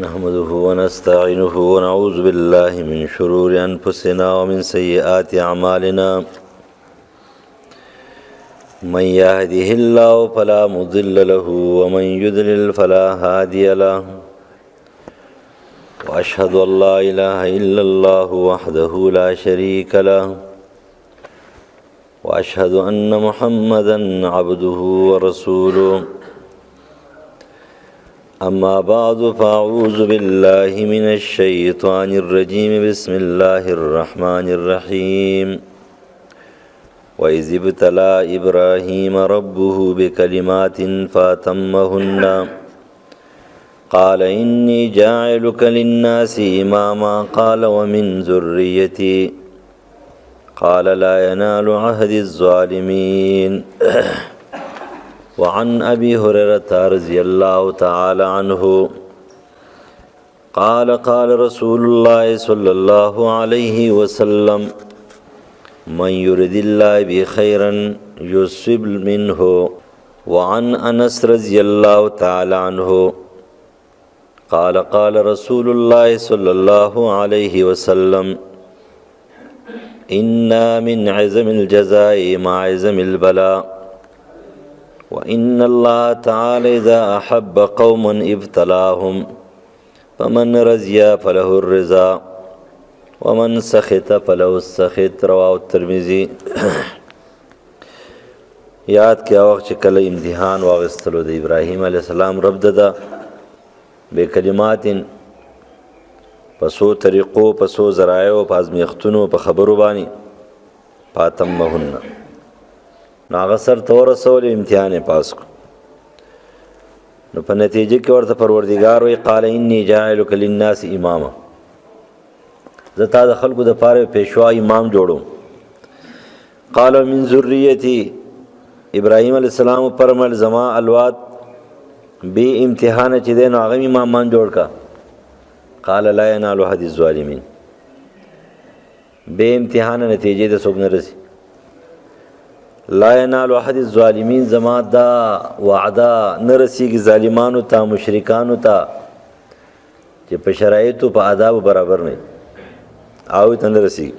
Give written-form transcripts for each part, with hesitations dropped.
نحمده ونستعينه ونعوذ بالله من شرور أنفسنا ومن سيئات أعمالنا من يهده الله فلا مضل له ومن يضلل فلا هادي له وأشهد أن لا إله إلا الله وحده لا شريك له وأشهد أن محمدا عبده ورسوله أما بعد فأعوذ بالله من الشيطان الرجيم بسم الله الرحمن الرحيم وإذ ابتلى إبراهيم ربه بكلمات فأتمهن قال إني جاعلك للناس إماما قال ومن ذريتي قال لا ينال عهد الظالمين وعن أبي هريرة رضي الله تعالى عنه قال قال رسول الله صلى الله عليه وسلم من يرد الله به خيرا يصب منه وعن أنس رضي الله تعالى عنه قال قال رسول الله صلى الله عليه وسلم إنا من عزم الجزاء مع عزم البلاء وإن الله تعالى إذا أحب قوما ابتلاهم فمن رضي فله الرضا ومن سخط فله السخط رواه الترمذي یاد کیا وخت چې کله امتحان واغستلو د ابراهیم علیه السلام رب دده بے کلمات پسو طریقو پسو ذرایعو په ازمیختونو په خبرو باندې فاتمهن نو هغه سر ته ورسول امتحان یې پاس کړو نو په نتیجه کې ورته پروردګار وایي قال انی جاعلک للناس اماما زه تا د خلکو دپاره پیشوا امام جوړوم قال من ذریتی ابراهیم علیه السلام فرمایل زما اولاد بې امتحانه چې دی نو هغه امامان جوړ کا قال لا ینال عهد الظالمین بې امتحانه نتیجې ته څوک نه رسي لا ینال عهد الظالمین زما دا وعده نه رسیږي ظالمانو ته مشرکانو ته چې په شرایطو په آدابو برابر نه او ته نه رسیږي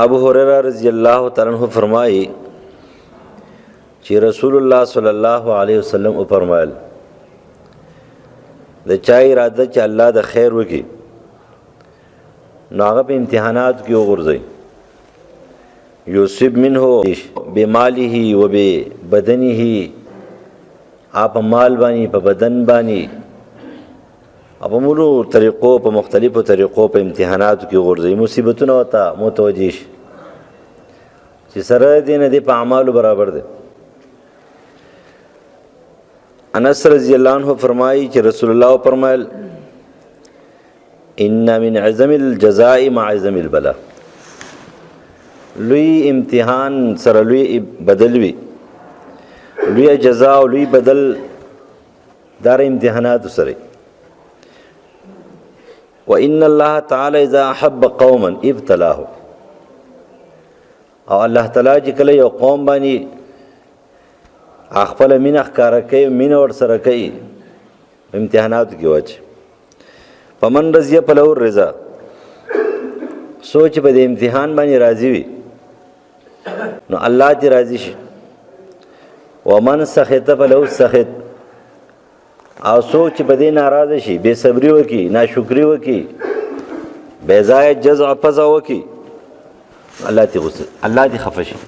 ابو هريره رضی الله تعالی عنہ فرمایي چې رسول الله صلی الله علیه وسلم او فرمایل د چا اراده چې الله د خیر وکړي نو هغه په امتحانات کې وغورځي یوسف منه بماله و ببدنه آپ مال بانی په بدن بانی په مولو طریقو په مختلفو طریقو په امتحاناتو کې غورځي مصیبتونه وتا متوجه شي چې سره دې نه دې په اعمالو برابر دي انس رضی الله عنه فرمایي چې رسول الله فرمایل ان من عزم الجزاء مع عزم البلاء لوی امتحان سره لوی بدل وی لوی جزاء او لوی بدل دار امتحانات سره وان الله تعالی اذا احب قوما ابتلاه او الله تعالی چې کله یو قوم باندې خپل مين اخکار کوي مين ور سره کوي امتحانات کې واچ فمن رضی فله الرضا سوچ په دې امتحان باندې راضي وي نو الله دې راضي شي ومن سخط فله السخط او سوچ په دې ناراضه شي بے صبري وکي ناشکری وکي بے ځای جزع فزع وکي الله دې غصه الله دې خفه شي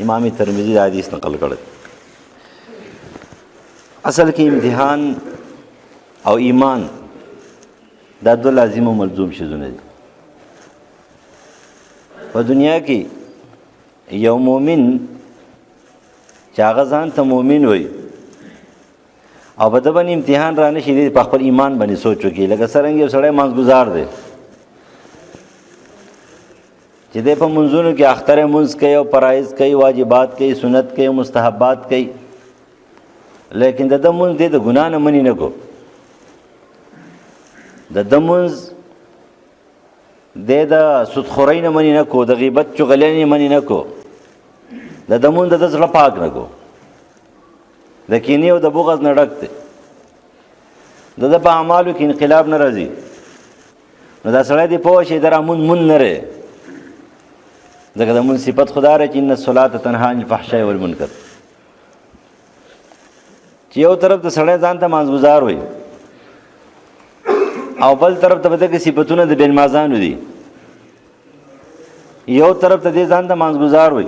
امام ترمذی حدیث نقل کړی اصل کې امتحان او ایمان دا دو لازم او ملزوم شیزونه دي په دنیا کې یو مومن چې هغه ځان ته مومن وي او په دې باندې امتحان را نشي دی په خپل ایمان باندې سوچ وکړي لکه څنګه یو سړی مازګزار دی چې د په منځونو کې اختر منځ کوي او فرایض کوي واجبات کوي سنت کوي مستحبات کوي لیکن د دمونز د ګنا نه منی نه کو د دمونز د سودخورۍ نه منی نه کو د غیبت چغلۍ نه منی نه کو د دمونز د زړه پاک نه کو د کینې او د بغض نه ډک دی د په اعمالو کې انقلاب نه راځي نو دا سړی دی پوه شي دا مون نه رې ځکه د مون صفت خدا رې چې ان الصلاة تنهی عن الفحشاء والمنکر چې یو طرف ته سړی ځان ته مانځګزار وي او بل طرف ته دغه صفاتونه د بېنمازانو دي یو طرف ته دې ځان ته مانځګزار وي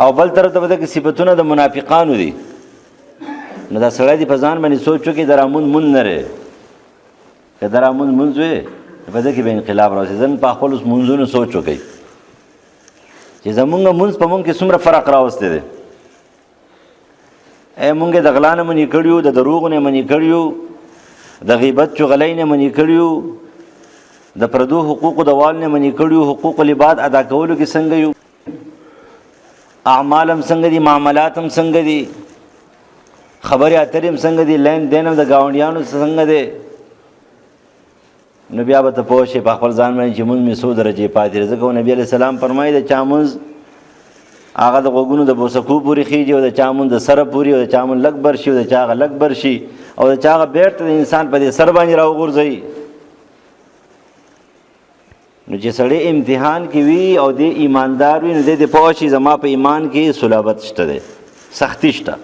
او بل طرف ته دغه صفاتونه د منافقانو دي نو دا سړی دی په ځان باندې سوچ وکړي دا مون نه رې که دا مونځ وي په دې کې به انقلاب راځي ځن په خپل مونځونو سوچ وکړي چې زمونږ مونځ په مونږ کې څومره فرق راوستی دی مونږ د غلا نه منې کړي یو د دروغو نه منې کړي یو د غیبت چغلۍ نه منې کړي یو د پردو حقوقو د وال نه منې کړي یو حقوق العباد ادا کولو کې څنګه یو اعمال هم څنګه دي معاملات هم څنګه دي خبرې اترې هم څنګه دي لین دین هم د ګاونډیانو څنګه دی نو بیا به ته پوه شې په خپل ځان باندې چې مونځ مې څو درجې پاتې دی ځکه نبي علیه السلام فرمایي د چا مونځ هغه د غوږونو د بوسکو پورې خیږي او د چا مونځ د سره پورې او د چا مونځ لږ بر شي او د چا هغه لږ بر شي او د چا هغه بیرته د انسان په دې سر باندې راوغورځوي نو چې سړی امتحان کې وي او د ایماندار وي نو د پوه شي زما په ایمان کې صلابت شته دی سختی شته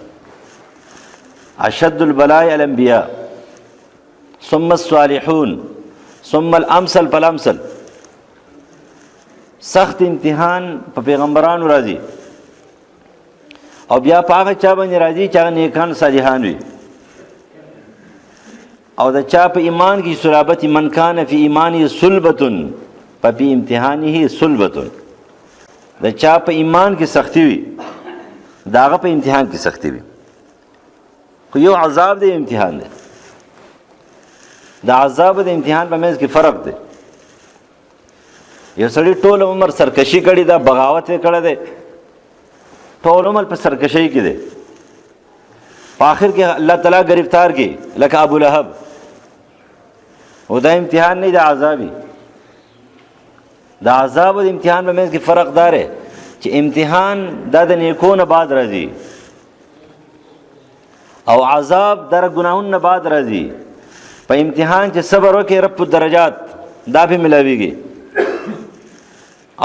اشد البلاء الانبیاء ثم الصالحون ثم الامثل فالامثل سخت امتحان په پیغمبرانو راځي او بیا په هغه چا باندې راځي چې هغه نیکان صالحان وي او د چا په ایمان کې صلابت من کان فی ایمانه صلبتن په امتحانه صلبتن د چا په ایمان کې سختی وي دا هغه په امتحان کې سختی وي خو یو عذاب دی امتحان دی د عذاب د امتحان په منځ کې فرق دی یو سړی ټول عمر سرکشي کړي دا بغاوت یې کړی دی ټول عمر په سرکشي کې دی په آخر کې الله تعالی گرفتار کی لکه ابو لهب او دا امتحان نه د عذابي د عذاب او د امتحان په منځ کې فرق دار دی چې امتحان دا د نیکو نه بعد راځي او عذاب در ګناهونو نه بعد راځي په امتحان چې صبر وکړي رب الدرجات دا به ملاويږي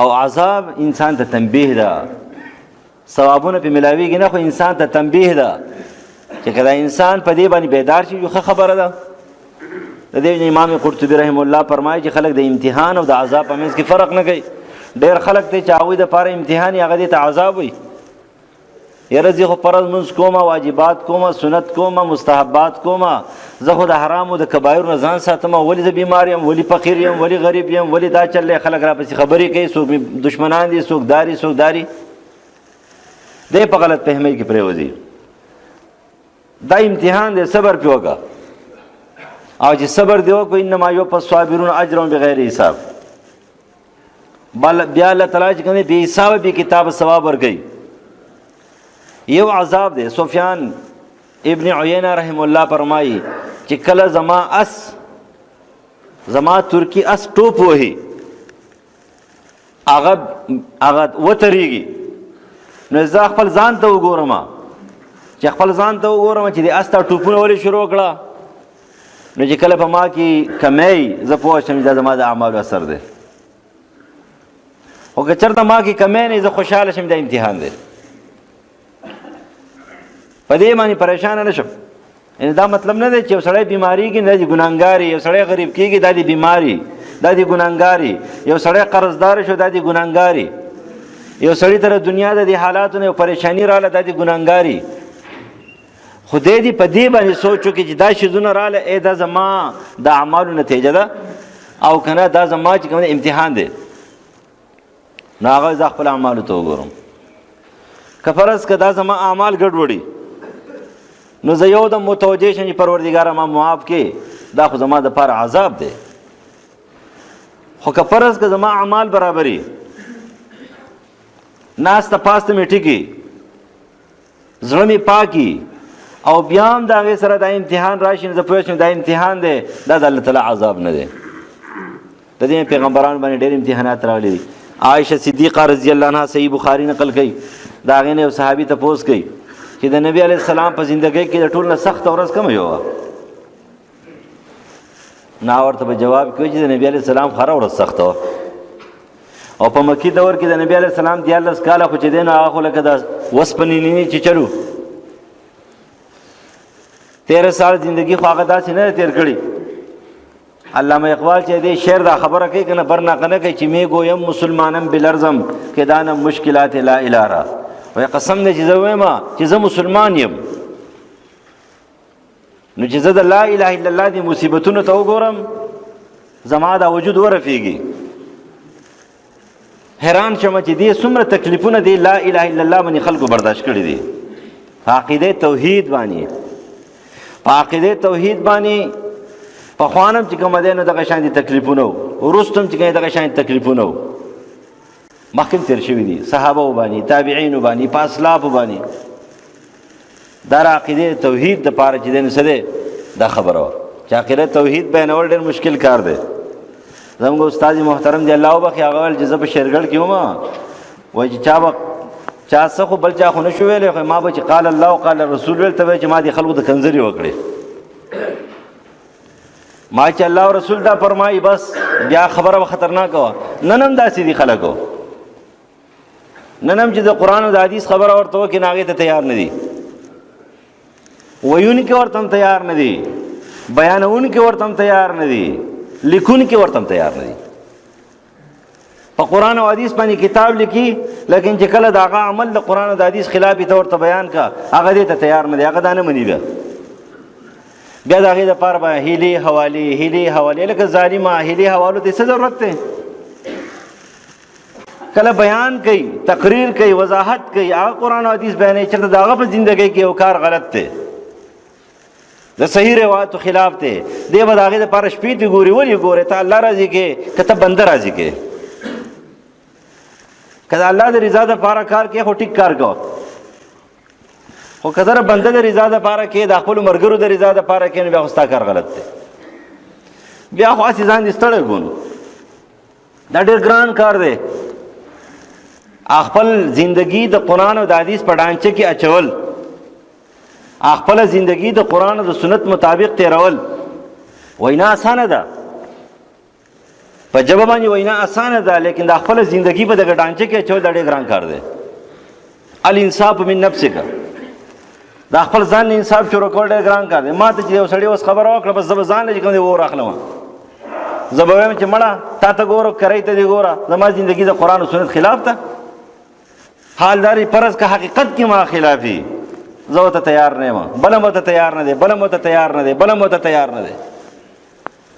او عذاب انسان ته تنبیه ده ثوابونه په ملاويږي نه خو انسان ته تنبیه ده چې کله انسان په دې باندې بیدار شي یو خبره ده د دې امام قرطبي رحم الله فرمایي چې خلک د امتحان او د عذاب په منځ کې فرق نه کوي ډېر خلک ته چاوي د پاره امتحان هغه د عذاب وي یره زه خو فرض منځ کومه واجبات کومه سنت کومه مستحبات کومه زه خو د حرام او د کبایر نه ځان ساتم ولی د بیمار یم ولی فقیر یم ولی غریب یم ولی دا چلې خلک را پسې خبرې کوي څوک دشمنان دي څوک داری دې په غلط فهمۍ کې پریوځي دا امتحان دی صبر په وکړه او چې صبر دی وکړو انما یوفى الصابرون اجرهم بغیر حساب بل بیا الله تعالی چې کنه به حساب به کتاب ثواب ورکړي یو عذاب دی سفیان ابن عیینه رحم الله فرمایي چې کله زما ترکی اس ټوپ وهي هغه وتریږي نو زه خپل ځان ته وګورم چې د اس ته ټوپونه ولې شروع کړه نو چې کله په ما کې کمی زه پوه شم دا زما د اعمالو اثر دی او که چېرته ما کې کمی نه زه خوشحاله شم دا امتحان دی په دې باندې پریشان نه شم یعنی دا مطلب نه دی چې یو سړی بیماری کې دا دی ګناهګاري یو سړی غریب کېږي دا دی بیماری دا دی ګناهګاري یو سړی قرضدار شو دا دی ګناهګاري یو سړی تر دنیا د دې حالاتو نه پریشانی رااله دا دی ګناهګاري خدای دې په دې باندې سوچو کې چې دا شیزونه رااله دا زما د اعمالو نتیجه ده او کنه دا زما چې کوم امتحان دی نو هغه ځ خپل اعمالو ته وګورم که فرض که دا زما اعمال ګډوډي نو زه یو د متوجه شم چې پروردګاره ما معاف کې دا خو زما د پاره عذاب دی خو که فرض که زما اعمال برابري ناسته پاسته مې ټیکي زړه مې پاکي او بیا هم د هغې سره دا امتحان راشي نو زه پوه شم دا امتحان دی دا د الله تعالی عذاب نه دی د دې پیغمبرانو باندې ډېر امتحانات راغلي دي عائشه صدیقه رضی الله عنها صحیح بخاری نقل کوي د هغې نه یو صحابي تپوس کوي چې د نبی علیه السلام په زندګۍ کې د ټول نه سخته ورځ کومه یوه نا ورته به جواب کوي چې د نبی علیه السلام خره ورځ سخته وه او په مکي دور کې د نبی علیه السلام 14 کاله خو چې دی نو هغه خو لکه د وسپنې نینې چې چلو 13 سال زندگی خو هغه داسې نه تیر کړي علامه اقبال چې دې شعر دا خبره کوي کنه برناقه نه کوي چې می گویم مسلمانم بلرزم کې دانم مشکلات لا اله را وای قسم دې چې زه وایم چې زه مسلمان یم نو چې زه د لا اله الا الله دی مصیبتونو ته وګورم زما دا وجود ورفیږي حیران شم چې دې څومره تکلیفونه دی لا اله الا الله باندې خلکو برداشت کړي دي عقیده توحید باندې عقیده توحید باندې په خوانم چې کوم دینو دغه شان دي تکلیفونه ورستم چې دغه شان تکلیفونه مخکې تیر شوی دي صحابه باندې تابعین باندې پاسلاف باندې دا عقیده توحید د پاره چې دین سره دا خبره چې عقیده توحید بیانول ډېر مشکل کار دی زموږ استاد محترم دی الله وبخي هغه ول جزب شیرګل کیو ما وای چې چا څه خو بل چا خو نشو ویلې ما به چې قال الله او قال رسول ول ته چې ما دي خلکو د کنځري وکړي ما چې الله او رسول دا فرمایي بس بیا خبره خطرناک و ننم داسې دي خلکو ننم چې د قران او د حدیث خبره ورته وکړي ناغه ته تیار نه دي ویون کې ورته تیار نه دي بیانون کې ورته تیار نه دي لیکون کې ورته تیار نه دي په قران او حدیث باندې کتاب لیکي لیکن چې کله دا عمل د قران او د حدیث خلاف ته ورته بیان کا هغه دې ته تیار نه دي هغه دا نه مني بیا دا غي د پاره به هلي حواله لکه ظالمه هلي حوالو ته څه ضرورت ده کله بیان کوي تقریر کوي وضاحت کوي هغه قران او حدیث بیانې چې داغه په ژوندۍ کې یو کار غلط دی د صحیح روایتو خلاف دی دی به داغه د پاره شپې دی ګوري ولي ګوري ته الله راضي کې کته بنده راضي کې کله الله د رضا د پاره کار کې هو ټیک کار کو خو کله بنده د رضا د پاره کې د خپل مرګرو د رضا د پاره کې بیا خوستا کار غلط دی بیا خو ځان دې ستړی ګونو دا ډېر ګران کار دی خپل زندگی د قران او د حدیث په ډانچه کې اچول خپل زندگی د قران او د سنت مطابق تیرول وینا اسانه ده په جواب باندې وینا اسانه ده لیکن د خپل زندگی په دغه ډانچه کې اچول ډېر ګران کار دی الانصاف من نفسک دا خپل ځان انصاف شروع کول ډېر ګران کار دی ما ته چې یو سړی اوس خبره وکړه بس ځان لږ کوم دی ور اخلم زبویم چې مړه تا ته ګورو کوي ته دی ګوره زما زندگی د قران او سنت خلاف ده حالداری پرز که حقیقت کی ما خلافی زو ته تیار نه ما بلم ته تیار نه دی بلم ته تیار نه دی بلم ته تیار نه دی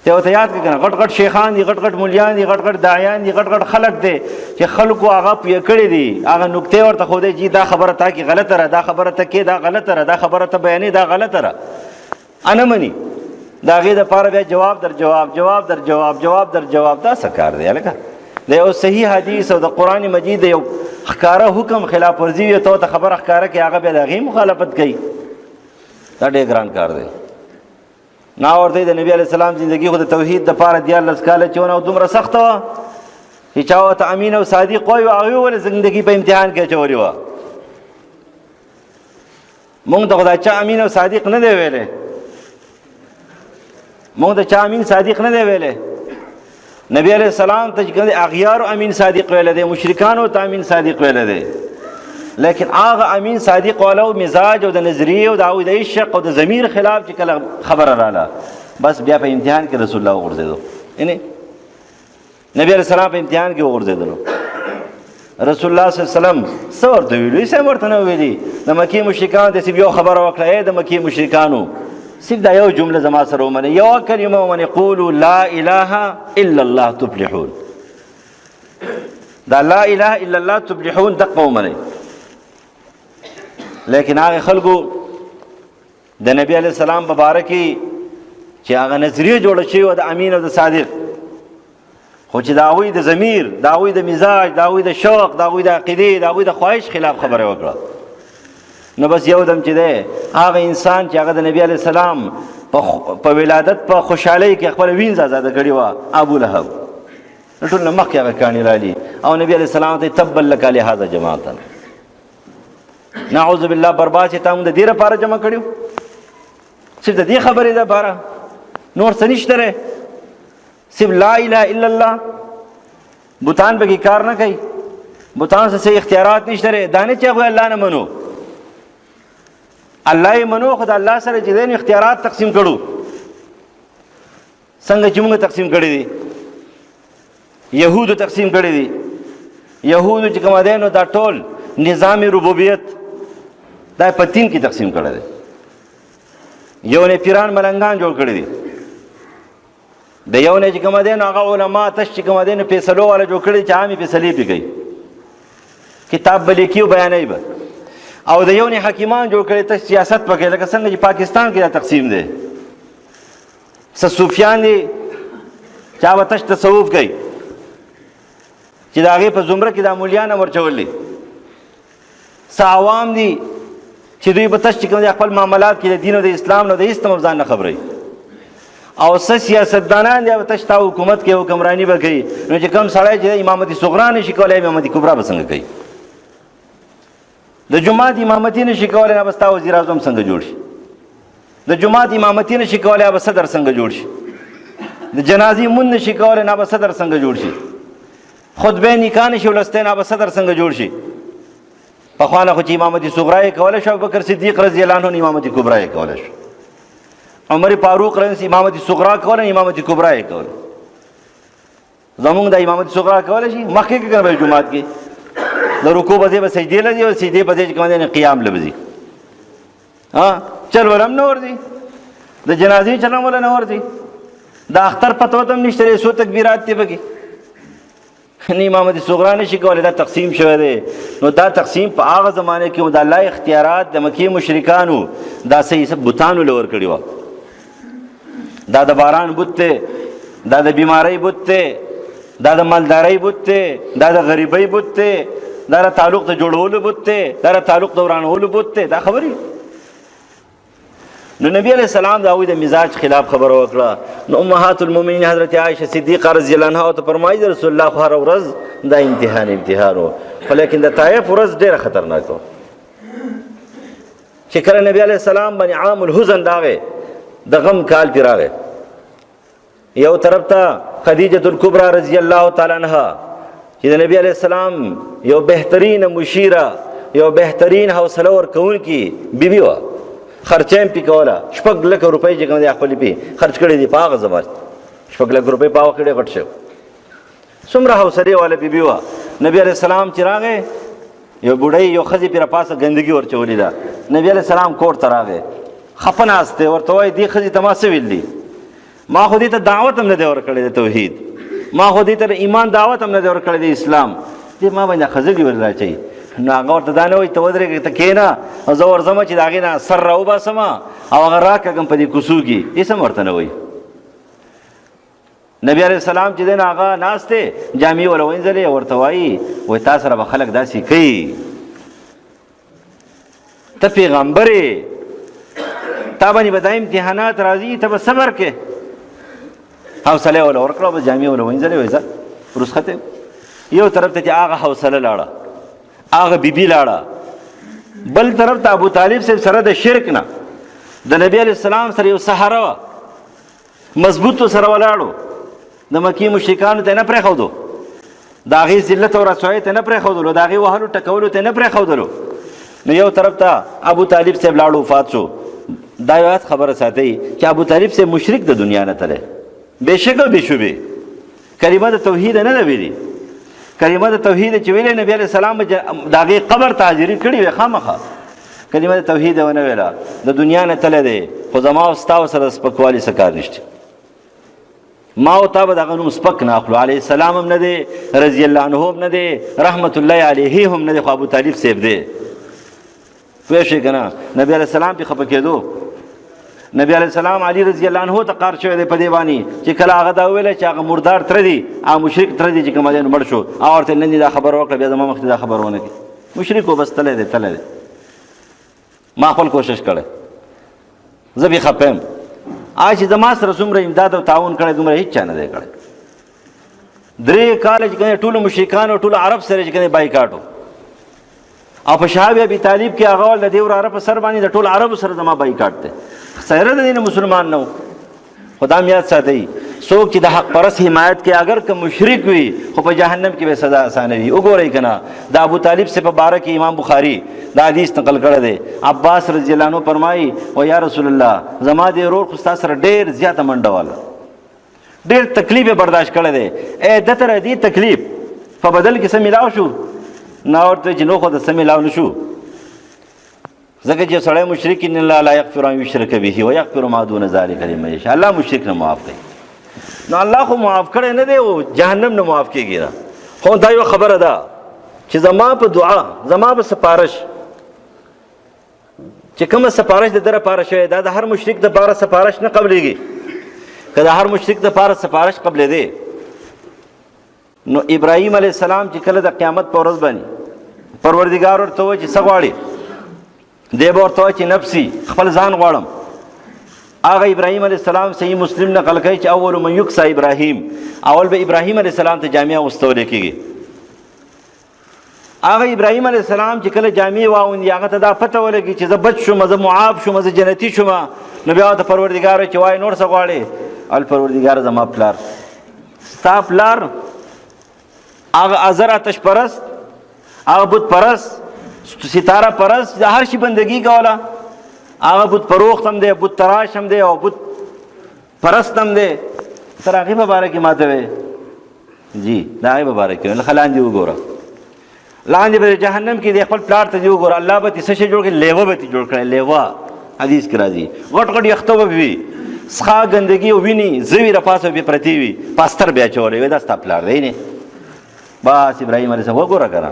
ته ته یاد کړه غټ غټ شیخان دي غټ غټ مولیان دي غټ غټ داعیان دي غټ غټ خلق دي چې خلکو هغه پی کړی دي هغه نقطه ورته خو دی چې دا خبره تا کی غلطه را دا خبره ته کې دا غلطه را دا خبره ته بیانې دا غلطه را انا منی دا غي د پاره بیا جواب در جواب دا سکار دی لکه د یو صحیح حدیث او د قران مجید یو خکاره حکم خلاف ورزي وي ته خبره خکاره کې هغه به د غي مخالفت کوي دا ډېر ګران کار دی نا ورته د نبی علی السلام زندگی خو د توحید د پاره دی الله سکاله چونه او دومره سخت و چې چاو ته امین او صادق وي او هغه ول زندگی په امتحان کې چوري و مونږ ته خدای چا امین او صادق نه دی ویلې مونږ ته چا امین صادق نه دی ویلې نبی علیہ السلام ته چې اغیار امین صادق ویل دي مشرکانو ته امین صادق ویل دي لیکن هغه امین صادق والو مزاج او د نظریه او د عشق او د ضمیر خلاف چې کله خبر رااله بس بیا په امتحان کې رسول الله ورزیدو یعنی نبی علیہ السلام په امتحان کې ورزیدو رسول الله صلی الله علیه وسلم څور ته ویلي څه ورته نه ویلي د مکی مشرکان د سی یو خبر وکړه د مکی مشرکانو صرف دا یو جمله زما سره ومنه یو کلمه ومنه قولوا لا اله الا الله تفلحون دا لا اله الا الله تفلحون دقه ومنه لیکن هغه خلکو د نبی علی السلام مبارکي چې هغه نظریه جوړه شوی و د امین او د صادق خو چې دا وی د ضمیر دا وی د مزاج دا وی د شوق دا وی د عقیده دا وی د خواهش خلاف خبره وکړه نو بس یو دم چې ده هغه انسان چې هغه د نبی علی السلام په ولادت په خوشحالي کې خپل وینځ آزاد کړی و ابو لهب ټول مخ هغه کانی لالی او نبی علی السلام ته تبل لك لهذا جماعتا نعوذ بالله برباد چې تاسو د دې لپاره جمع کړیو چې د دې خبرې ده بارا نور څه نشته صرف لا اله الا الله. بوتان به کار نه کوي، بوتان څه اختیارات نشته لري. دا نه چې هغوی الله نه منو، الله یې منو، خو د الله سره چې دی اختیارات تقسیم کړو څنګه چې موږ تقسیم کړي دي. یهودو تقسیم کړي دي. یهودو چې کوم دی نو دا ټول نظام ربوبیت دا په 3 کې تقسیم کړی دی. یو نه پیران ملنګان جوړ کړي دي، د یو نه چې کوم دی نو هغه علما تش چې کوم دی نو فیصلو والا جوړ کړي چې عامې فیصلې پې کوي، کتاب به لیکي او بیانوي به. او د یو نه حکیمان جوړ کړي تش سیاست پکې، لکه څنګه چې پاکستان کې دا تقسیم دی. څه صوفیان دي چا به تش تصوف کوي چې د هغې په زمره کې دا مولیان هم ورچول دي. څه عوام دي چې دوی به تش چې کوم دی خپل معاملات کې د دین او د اسلام نه د هېڅ هم ځان نه خبروي. او څه سیاستدانان دي به تش تا حکومت کې حکمراني به کوي، نو چې کوم سړی چې امامتي صغرا نشي کولی امامتي کبرا به څنګه کوي؟ د جومات امامتي نشي کولی نه به ستا وزیر اعظم څنګه جوړ شي؟ د جومات امامتي نشي کولی به صدر څنګه جوړ شي؟ د جنازې مونځ نشي کولی نه به صدر څنګه جوړ شي؟ خطبه نکاح نشي ولستی نه به صدر څنګه جوړ شي؟ پخوانه خو چې امامتي صغرا یې کولی شو، ابوبکر صدیق رضی الله عنه امامتي کبرا یې کولی شو، عمر فاروق رضی امامتي صغرا کولی، امامتي کبرا یې کولی. زمونږ د امامتي صغرا کولی شي مخکې کې که نه به جومات کې د رکوع په ځای به سجدې له ځي او سجدې په ځای چې کوم دی قیام له به ځي. چل ول هم نه ورځي، د جنازې چل هم وله نه ورځي، د اختر پته ورته هم نشته دی، څو تکبیرات دی پکې. نه امامتي صغرا نشي کولی، دا تقسیم شوی دی. نو دا تقسیم په هغه زمانه کې د الله اختیارات د مکې مشرکانو دا صحیح بتانو له ورکړي وه. دا د باران بت دی، دا د بیمارۍ بت دی، دا د مالدارۍ بت دی، دا د غریبۍ بت دی، دا د تعلق د جوړولو بت دی، دا د تعلق د ورانولو بت دی. دا خبرې نو نبی علیہ السلام د هغوی د مزاج خلاف خبره وکړه. نو امهات المؤمنین حضرت عایشه صدیقه رضی الله عنها ورته فرمایي د رسول الله خو هره ورځ دا امتحان و، خو لیکن د طایف ورځ ډېره خطرناکه وه چې کله نبی علیہ السلام باندې عام الحزن راغی، د غم کال پې راغی. یو طرف ته خدیجة الکبرى رضی الله تعالی عنها چې د نبی علیہ السلام یو بهترین مشیره، یو بهترین حوصله ورکوونکې بیبي وه، خرچه یې پې کوله. 6 لکه روپۍ چې کوم دی خپلې پې خرچ کړي دي په هغه زمان 6 لکه روپۍ په هغه کې ډېر غټ شوی. څومره حوصلې والا بیبي وه. نبی علیہ السلام چې راغی، یو بوډۍ یو ښځې پې راپاسه ګندګي ورچولې ده. نبی علیہ السلام کور ته راغی، خفه ناست دی، ورته وایي دې ښځې ته ما څه ویل دي؟ ما خو دې ته دعوت هم نه دی ورکړی د توحید، ما خو دې ته د ایمان دعوت هم نه دی ورکړی د اسلام، دې ما باندې خځلې ولې راچوي؟ نو هغه ورته دا نه وایي ته ودرېږه، ته کښېنه، زه ورځمه چې د هغې نه سر راوباسم او هغه راکږم په دې کوڅو کې. هېڅ هم ورته نه وایي. نبی علیہ السلام چې دی نو هغه ناست دی، جامې وله وینځلې، ورته وایي تا سره به خلک داسې کوي، ته پیغمبر یې، تا باندې به دا امتحانات راځي، ته به صبر کې. حوصله وله ورکړه، بس جامې وله وینځلې، وایي ځه رخصت. یو طرف ته چې هغه حوصله لاړه، هغه بیبي لاړه، بل طرف ته ابو طالب صاحب سره د شرک نه د نبی علیہ السلام سره یو سهاره وه، مضبوط سره ولاړو، د مکې مشرکانو ته نه پرېښودو، د هغې ذلت او رسوایۍ ته نه پرېښودلو، د هغې وهلو ټکولو ته نه پرېښودلو. نو یو طرف ته ابو طالب صاحب لاړو، وفات شو. دا یاد خبره ساتئ چې ابو طالب صاحب مشرک د دنیا نه تللی، بېشکه او بېشبې، کلمه د توحید نه ده ویلي. کلمه د توحید چې ویلې نبی علیہ السلام د هغې قبر ته حاضري کړې وې خامخا، کلمه د توحید ونه ویله، د دنیا نه تللی دی. خو زما او ستا سره د سپکوالي څه کار نشته، ما او تا به د هغه نوم سپک نه اخلو. علیه السلام هم نه دی، رضی الله عنه هم نه دی، رحمت الله علیه هم نه دی، خو ابو طالب صاحب دی. پوه شئ که نه؟ نبی علیہ السلام پې خفه کېدو. نبی علیہ السلام علی رضی الله عنه ته قار شوی دی په دې باندې چې کله هغه دا وویله چې هغه مردار تره دی، هغه مشرک تره دی چې کوم دی نو مړ شو، هغه ورته نن دې دا خبره وکړه، بیا زما مخکې دا خبره ونه کړي. مشرک و، بس تللی دی تللی دی. ما خپل کوشش کړی، زه بې خفه یم. هغه چې زما سره څومره امداد او تعاون کړی دومره هېڅ چا نه دی کړی. 3 کاله چې کوم ټولو مشرکانو ټولو عرب سره چې کوم بایکاټ و، او په شهاب ابي طالب کې هغه ول د دې وراره په سر باندې د ټول عربو سره زما بایکاټ دی. سره د دین مسلمان نه و. خدا مې یاد ساتئ څوک چې د حق پرست حمایت کې اگر که مشرک وي خو په جهنم کې به سزا اسانه وي. وګورئ کنه د ابو طالب سے په باره کې امام بخاری دا حدیث نقل کړی دی. عباس رضی الله عنه فرمایي او یا رسول الله زما د ورور خو تاسو سره ډېر زیاته منډه واله ډېر تکلیف برداشت کړی دی. د تر دې تکلیف په بدل کې څه میلاو شو نه ورته چې نو خو د څه میلاو نه شو ځکه چې سړی مشرک ان الله لا یغفر ان یشرک به و یغفر ما دون ذلک لمن یشاء. الله مشرک نه معاف کوي. نو الله خو معاف کړی نه دی او جهنم نه معاف کېږي نه. خو دا یو خبره ده چې زما په دعا زما په سپارش چې کومه سپارش د ده لپاره شوې دا د هر مشرک دپاره سپارش نه قبلېږي. که د هر مشرک دپاره سپارش قبلېدی نو ابراهیم علیه السلام چې کله د قیامت په ورځ باندې پروردګار ورته وایي چې څه غواړې دی به ورته وایي چې نفسي خپل ځان غواړم. هغه ابراهیم علیه السلام صحیح مسلم نقل کوي چې اول من یکسا ابراهیم اول به ابراهیم علیه السلام ته جامع اغوستولی کېږي. هغه ابراهیم علیه السلام چې کله جامع واغوندي هغه ته دا پته ولګي چې زه بچ شوم زه معاف شوم زه جنتي شوم. نو بیا ورته پروردګار وایي چې وایي نور څه غواړې؟ پروردګار زما پلار ستا پلار هغه ازر آتش پرست هغه بت پرست ستاره پرست د هر شي بندگی کوله. هغه بت پروخت هم دی بت تراش هم دی او بت پرست هم دی. تر هغې په باره کې ماته وی جی د هغې په باره کې لکه لاندې وګوره لاندې به جهنم کې دی خپل پلار ته دې وګوره الله به تې څه شی جوړ کړي لیوه به تې جوړ کړی لیوه حدیث کې راځي غټ غټ یخته به وي څښا ګندګي او ویني زوی را پاسه بې پرتې وي پاستر بیا اچولی وي دا ستا پلار دی نه بس ابراهیم علیه السلام وګوره که نه.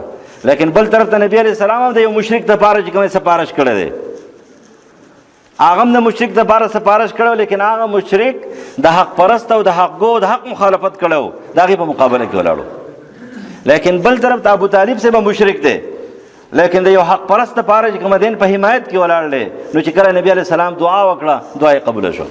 لیکن بل طرف ته نبی علیه السلام هم د یو مشرک دپاره چې کومې سپارش کړی دی هغه هم د مشرک دپاره سپارش کړی لیکن هغه مشرک د حق پرست او د حق گو د حق مخالفت کړی و د هغې په مقابله کې ولاړو. لیکن بل طرف ته ابو طالب صاحب مشرک دی لیکن د یو حق پرست دپاره چې کومه دین په حمایت کې ولاړ دی نو چې کله نبی علیه السلام دعا وکړه دعا یې قبوله شو.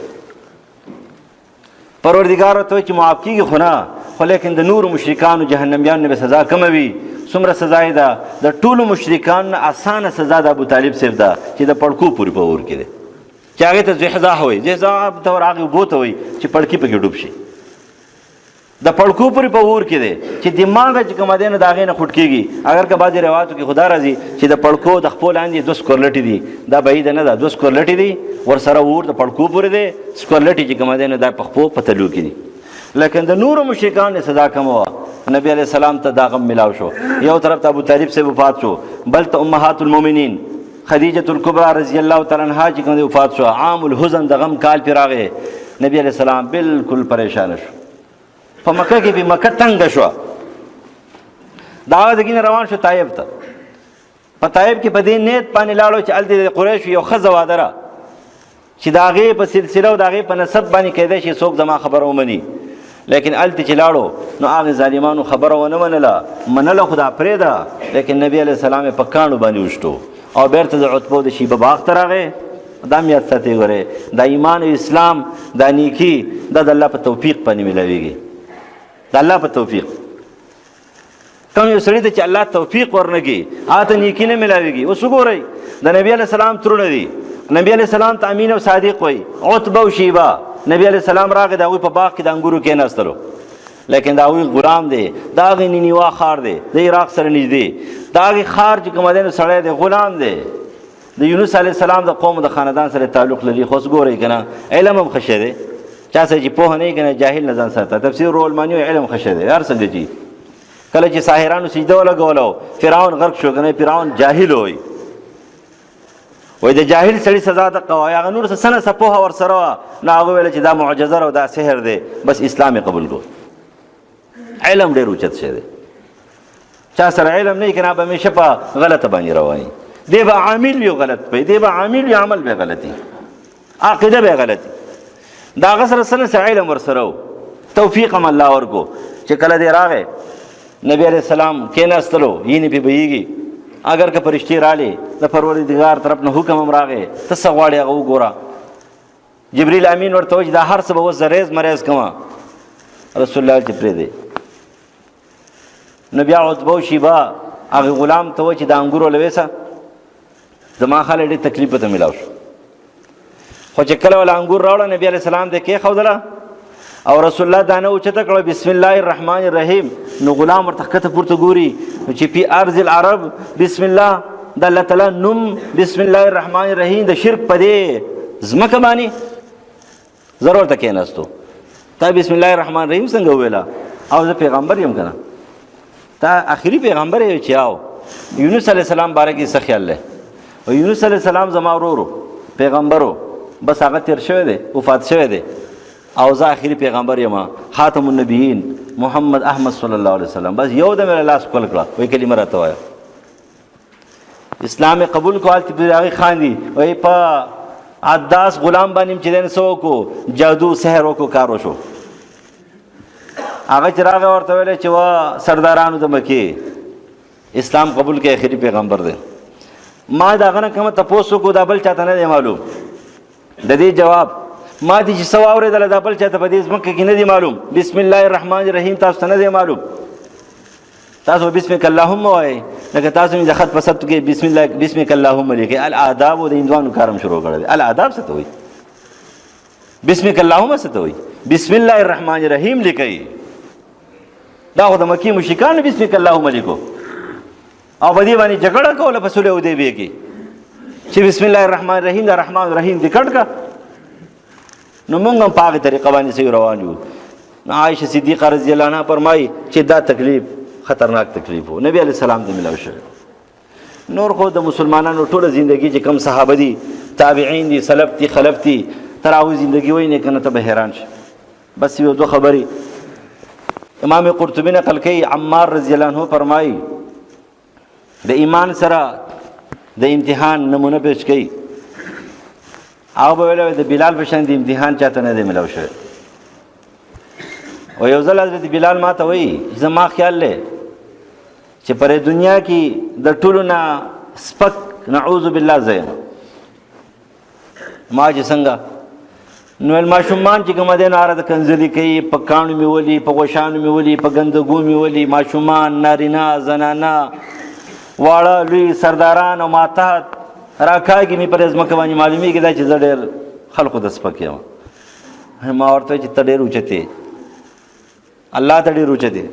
پروردګار ورته وایي چې معاف کېږي خو نه خو لیکن د نورو مشرکانو جهنمیانو نه به سزا کمه وي. څومره سزا یې ده د ټولو مشرکانو نه اسانه سزا د ابو طالب صاحب ده چې د پړکو پورې په اور کې دی چې هغې ته زحزاح وایي. زحزاح ته ور هغې اوبو ته وایي چې پړکي پکې ډوب شي. د پړکو پورې په اور کې دی چې دماغ چې کومه دی نو د هغې نه خوټ کېږي. اگر که بعضې روایتو کې خدا راځي چې د پړکو د خپو لاندې 2 سکورلټې دي دا بعیده نه ده 2 سکورلټې دي ورسره اور د پړکو پورې دی سکورلټې چې کومه دی نو دا په خپو په تلو کې دي. لیکن د نورو مشرکانو سزا کمه وه. نبی علیه السلام ته دا غم ملاو شو. یو طرف ته ابو طالب صاحب وفات شو بل ته امهات المؤمنین خدیجة الکبرا رضی الله تعالی عنها چې کوم دی وفات شو. عام الحزن د غم کال پې راغی. نبی علیه السلام بالکل پریشانه شو. په مکه کې به مکه تنګه شوه. د هغه ځای نه روان شو طایف ته. په طایف کې په دې نیت باندې لاړو چې هلته د قریشو یو ښځه واده ده چې د هغې په سلسله او د هغې په نسب باندې کیدی شي څوک زما خبره ومني. لیکن هلته چې لاړو نو هغې ظالمانو خبره ونه منله خو دا پرېږده. لیکن نبی علیه السلام یې په کاڼو باندې وشتو او بیرته د عتبو د شیبه باغ ته راغی. دا هم یاد ساتئ ګورئ دا ایمان او اسلام دا نیکي دا د الله په توفیق باندې میلاویږي. د الله په توفیق کوم یو سړي ته چې الله توفیق ورنکړي هغه ته نیکي نه میلاویږي. اوس وګورئ د نبي علیه السلام ترونه دي. نبی علیه السلام ته امین او صادق وایي عتبه او شیبه. نبی علیه السلام راغی د هغوی په باغ کې د انګورو کېناستلو لیکن د هغوی غلام دی د هغې نینیوا ښار دی د عراق سره نږدې د هغې ښار چې کومه دی نو سړی دی غلام دی د یونس علیه السلام د قوم د خاندان سره تعلق لري. خو اوس ګورئ که نه علم هم ښه شی دی چا سره چې پوهه نه وي که نه جاهل نه ځان ساته. تفسیر رولماني وایي علم ښه شی دی هر څنګه چې کله چې ساحرانو سجده ولګوله فرعون غرق شو که نه فرعون جاهل وایي وایي د جاهل سړي سزا دقه وایي هغه نور څه نه څه پوهه ورسره وه نو هغه ویله چې دا معجزه او دا سحر دی بس اسلام یې قبول کړو. علم ډېر اوچت شی دی. چا سره علم نه وي که نه به همیشه په غلطه باندې رواني. دی به عامل وي غلط پوي دی به عامل وي عمل به غلطي عقیده به غلطي. د هغه سره څه نه څه علم ورسره و توفیق هم الله ورکو چې کله دی راغی نبی علیه السلام کېناستلو یینې پې بهیږي. اگر که فرشتې رالی د پروردګار طرف نه حکم هم راغی ته څه غواړې هغه وګوره. جبریل امین ورته وایي چې دا هر څه به اوس زه ریز مریز کومه. رسول الله چې پرېږدی نو بیا عتبه و شیبه هغې غلام ته وایي چې د انګورو لویسه زما خاله ډېر تکلیف ته میلاو شو. خو چې کله وله انګور راوړه نبي علیه السلام ته کېښودله او رسول الله دانه اوچته کړه بسم الله الرحمن الرحیم، نو غلام ورته کته پورته ګوري چې په ارض العرب بسم الله د الله تعالی نوم بسم الله الرحمن الرحیم د شرک پدې زمکه باندې ضرورت کېناستو. تا بسم الله الرحمن الرحیم څنګه ویلا؟ او زه پیغمبر یم کنه، تا اخري پیغمبر یې چې آو. یونس علیه السلام باره کې څه خیال دی؟ او یونس علیه السلام زما ورورو پیغمبرو، بس هغه تیر شوی دی، وفات شوی دی، او زه اخري پیغمبر یم، خاتم النبیین محمد احمد صلی الله علیه وسلم. بس یو د مې لاس کول کړه، وایي کلمه راته وایه. اسلام قبول کو هلته پرې هغې خاندي، وایي په عداس غلام باندې چې دی نه څه وکړو، جادو سحر وکړو، کار وشو. هغه چې راغی ورته ویلی چې وا سردارانو د مکې اسلام قبول کې اخري پیغمبر دی. ما د هغه نه کومه تپوس وکړو، دا بل چاته نه دی معلوم. د دې جواب ما دې چې څه واورېدله دا بل چاته په دې ځمکه کې نه دی معلوم. بسم الله الرحمن الرحیم تاسو ته نه دی معلوم. تاسو بسمک اللهم وایئ، لکه تاسو مې د خط په ثبت کې بسم الله بسمک اللهم لیکئ. الآداب د هندوانو کارم شروع کړی دی. الآداب څه ته وایي؟ بسمک اللهم څه ته وایي؟ بسم الله الرحمن الرحیم لیکئ. دا خو د مکې مشرکانو بسمک اللهم لیکو، او په دې باندې جګړه کوله په صلح حدیبیه کې چې بسم الله الرحمن الرحیم دا رحمان الرحیم دې کټ کا. نو موږ هم په هغې طریقه باندې صحیح روان یو. عایشه صدیقه رضی الله عنها فرمایي چې دا تکلیف خطرناک تکلیف و، نبی علیه السلام ته ملاو شوی. نور خو د مسلمانانو ټوله زندگی چې کم صحابه دي، تابعین دي، سلف دي، خلف دي، تر هغوی زندگی وایي نه کنه ته به حیران شي. بس یو دو خبرې امام قرطبي نقل کوي، عمار رضی الله عنه فرمایي د ایمان سره د امتحان نمونه پیش کوي. هغه به ویلی د بلال په شان د امتحان چاته نه دی ملاو شوی. او یو ځل حضرت بلال ما ته وایي زما خیال دی چې پر دنیا کې د ټولو نه سپک نعوذ بالله زه یم. ما چې څنګه نو ماشومان چې کومه دی نو هغه د کنځلي کوي، په کاڼو مې ولي، په غوښانو مې ولي، په ګندګو مې ولي. ماشومان، نارینه، زنانه، واړه لوی، سرداران او ماتحت راکاږي مې پر ځمکه باندې. معلومیږي دا چې زه ډېر خلقو د سپک یم. ما ورته چې ته ډېر اوچت یې، الله ته ډېر اوچت یې.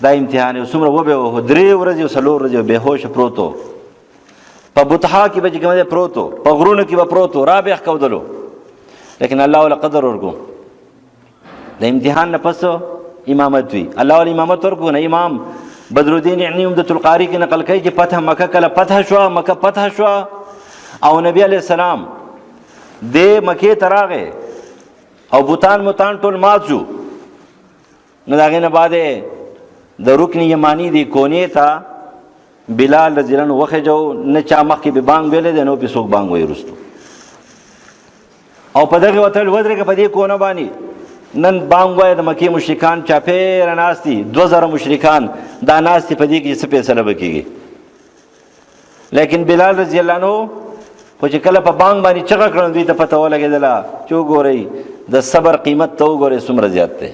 دا امتحان یو څومره وبې و 3 ورځې او 4 ورځې بېهوشه پروت و. په بطحا کې به چې کوم دی پروت و، په غرونو کې به پروت و، را به یې ښکودلو. لیکن الله وله قدر ورکو. د امتحان نه پس امامت وي، الله وله امامت ورکو. نه امام بدرالدین یعنی عمدة القاری کې نقل کوي چې فتح مکه کله فتح شوه، مکه فتح شوه او نبی علیه السلام دې مکې ته راغی او بوتان متان ټول مات شو. نو د هغې نه بعد د رکن یمانی دی کونې ته بلال رضی الله عنه وخېجو. نه چا مخکې به بانګ ویلی دی، نو پې څوک بانګ وایي وروستو. او په دغې وتل ودرېږه په دې کونه باندې. نن بانګ وایه د مکې مشرکان چاپېره ناست دي، 2000 مشرکان دا ناست دي په دې کې چې څه فیصله به کېږي. لیکن بلال رضی الله عنه خو چې کله په بانګ باندې چغه کړه دوی ته پته ولګېدله چې وګورئ د صبر قیمت ته وګورئ څومره زیات دی.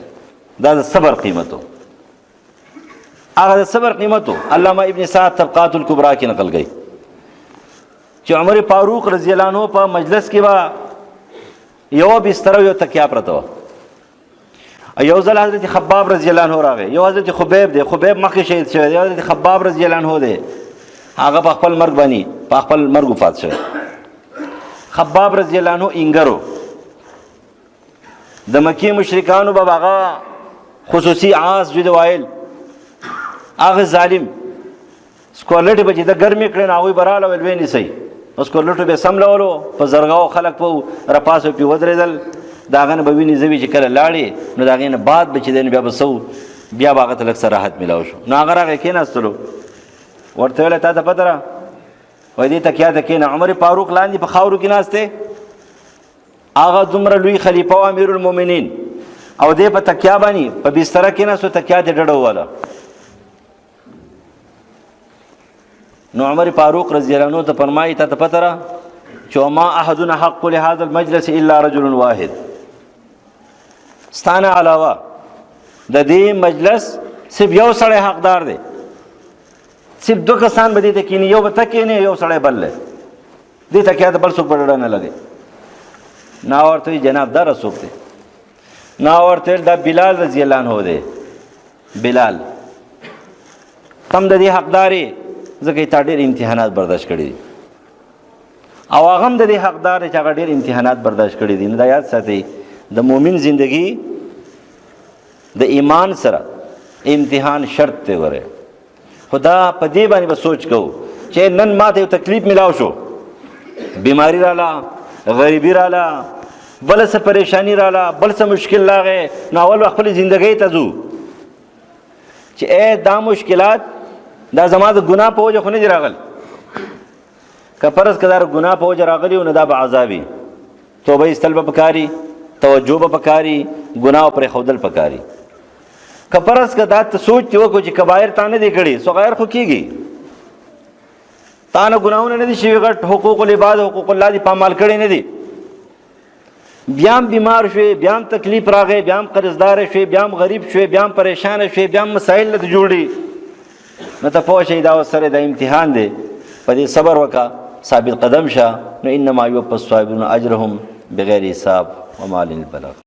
دا د صبر قیمت و، هغه د صبر قیمت و. علامه ابن سعد طبقات الکبرا کې نقل کوي چې عمر فاروق رضی الله عنه په مجلس کې به یو بستر او یو تکیه پرته وه. یو ځل حضرت خباب رضی الله عنه راغی، یو حضرت خبیب دی، خبیب مخکې شهید شوی دی، یو حضرت خباب رضی الله عنه دی، هغه په خپل مرګ باندې په خپل مرګ وفات شوی. خباب رضی الله عنه انګرو د مکې مشرکانو به هغه خصوصي عاص جد وایل هغه ظالم سکولټې به چې د ګرمې کړې نو هغوی به راله ویل ویې نیسئ. سکولټو به سملولو، په زرګاو خلک به رپاسو پې ودرېدل. د هغه نه به وینې زوي چې کله لاړې نو د هغې نه بعد به چې دی نو بیا به څه بیا به هغه ته لږ څه راحت میلاو شو. نو هغه راغی کېناستلو، ورته ویله تا ته پته ده وایي دې تکیه ته کېنه. عمر فاروق لاندې په خاورو کې ناست دی، هغه دومره لوی خلیفه و امیر المؤمنین، او دې په تکیه باندې په بستره کېناستو، تکیه ته ډډه وواله. نو عمر فاروق رضی الله عنه ته فرمایي تا ته پته ده چې وما احد حق لهذا المجلس الا رجل واحد، ستانه علاوه د دې مجلس صرف یو سړی حقدار دی، صرف 2 کسان به دې ته کښېني، یو به ته کښېنې، یو سړی بل دی، دې ته کیا ته بل څوک په ډډه نه لګي. نو ورته وایي جناب دا څوک دی؟ نو ورته دا بلال رضی الله عنه دی. بلال تم د دې حقداري ځکه تا ډېر امتحانات برداشت کړي دي او هغه هم د دې حقدار چې هغه ډېر امتحانات برداشت کړي دي. نو دا یاد ساتئ د مؤمن زندگی د ایمان سره امتحان شرط دی. وره خدا په دې باندې به سوچ کوو چې نن ماته یو تکلیف ملاو شو، بیماری رااله، غریبي رااله، بل څه پریشانی رااله، بل څه مشکل راغی، نو اول خپل زندګۍ ته ځو چې دا مشکلات دا زما د ګناه په وجه خو نه دي راغلي. که فرض که دا ګناه په وجه راغلي نو دا به عذابي، توبه ایستل به پکاري، توجه به پکاري، ګناه پرې ښودل پکاري. که فرض که دا ته سوچ دې وکړو چې کبایر تا نه دي کړي، صغایر خو کېږي، تا نه ګناهونه نه دي شوي غټ، حقوق العباد حقوق الله دي پامال کړی نه دي، بیا هم بیمار شوې، بیا هم تکلیف راغی، بیا هم قرضدار شوې، بیا هم غریب شوې، بیا هم پریشانه شوې، بیا هم مسایل نه جوړي، نو ته پوه شئ دا سره د امتحان دی، په دې صبر وکړه، ثابت قدم شه. نو انما یوفی الصابرون اجرهم بغیر حساب وما للبلاغ.